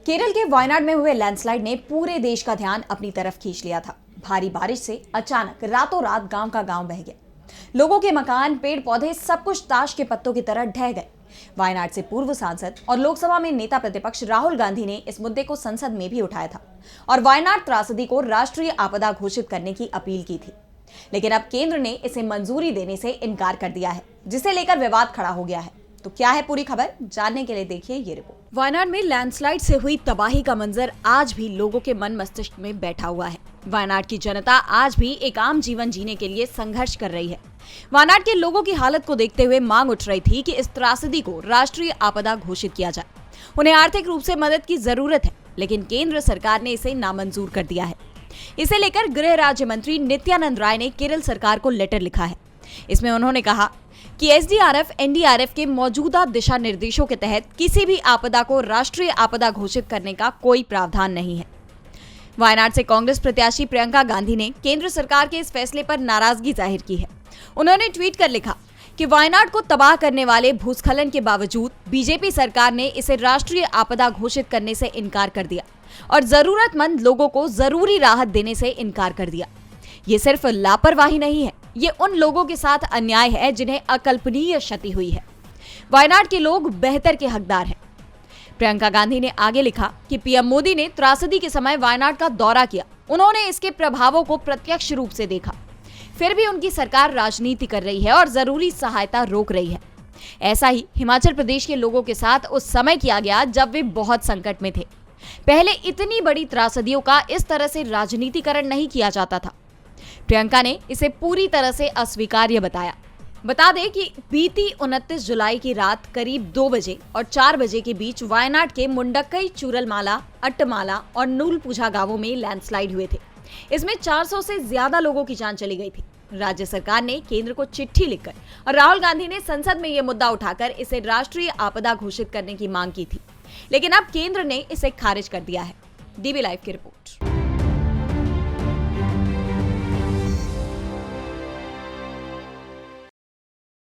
केरल के वायनाड में हुए लैंडस्लाइड ने पूरे देश का ध्यान अपनी तरफ खींच लिया था। भारी बारिश से अचानक रातों रात गांव का गांव बह गया। लोगों के मकान, पेड़ पौधे सब कुछ ताश के पत्तों की तरह ढह गए। वायनाड से पूर्व सांसद और लोकसभा में नेता प्रतिपक्ष राहुल गांधी ने इस मुद्दे को संसद में भी उठाया था और वायनाड त्रासदी को राष्ट्रीय आपदा घोषित करने की अपील की थी। लेकिन अब केंद्र ने इसे मंजूरी देने से इनकार कर दिया है, जिसे लेकर विवाद खड़ा हो गया है। तो क्या है पूरी खबर, जानने के लिए देखिए ये रिपोर्ट। वायनाड में लैंडस्लाइड से हुई तबाही का मंजर आज भी लोगों के मन मस्तिष्क में बैठा हुआ है। वायनाड की जनता आज भी एक आम जीवन जीने के लिए संघर्ष कर रही है। वायनाड के लोगों की हालत को देखते हुए मांग उठ रही थी कि इस त्रासदी को राष्ट्रीय आपदा घोषित किया जाए। उन्हें आर्थिक रूप से मदद की जरूरत है, लेकिन केंद्र सरकार ने इसे नामंजूर कर दिया है। इसे लेकर गृह राज्य मंत्री नित्यानंद राय ने केरल सरकार को लेटर लिखा है। इसमें उन्होंने कहा कि एसडीआरएफ, एनडीआरएफ के मौजूदा दिशा निर्देशों के तहत किसी भी आपदा को राष्ट्रीय आपदा घोषित करने का कोई प्रावधान नहीं है। वायनाड से कांग्रेस प्रत्याशी प्रियंका गांधी ने केंद्र सरकार के इस फैसले पर नाराजगी जाहिर की है। उन्होंने ट्वीट कर लिखा कि वायनाड को तबाह करने वाले भूस्खलन के बावजूद बीजेपी सरकार ने इसे राष्ट्रीय आपदा घोषित करने से इनकार कर दिया और जरूरतमंद लोगों को जरूरी राहत देने से इनकार कर दिया। ये सिर्फ लापरवाही नहीं है, ये उन लोगों के साथ अन्याय है जिन्हें अकल्पनीय क्षति हुई है। वायनाड के लोग बेहतर के हकदार हैं। प्रियंका गांधी ने आगे लिखा कि पीएम मोदी ने त्रासदी के समय वायनाड का दौरा किया। उन्होंने इसके प्रभावों को प्रत्यक्ष रूप से देखा। फिर भी उनकी सरकार राजनीति कर रही है और जरूरी सहायता रोक रही है। ऐसा ही हिमाचल प्रदेश के लोगों के साथ उस समय किया गया जब वे बहुत संकट में थे। पहले इतनी बड़ी त्रासदियों का इस तरह से राजनीतिकरण नहीं किया जाता था। प्रियंका ने इसे पूरी तरह से अस्वीकार्य बताया। बता दें कि बीती 29 जुलाई की रात करीब 2 बजे और 4 बजे के बीच वायनाड के मुंडक्कई, चूरलमाला, अट्टमाला और नूलपुझा गांवों में लैंडस्लाइड हुए थे। इसमें 400 से ज्यादा लोगों की जान चली गई थी। राज्य सरकार ने केंद्र को चिट्ठी लिखकर और राहुल गांधी ने संसद में यह मुद्दा उठाकर इसे राष्ट्रीय आपदा घोषित करने की मांग की थी, लेकिन अब केंद्र ने इसे खारिज कर दिया है। डीबी लाइव की रिपोर्ट।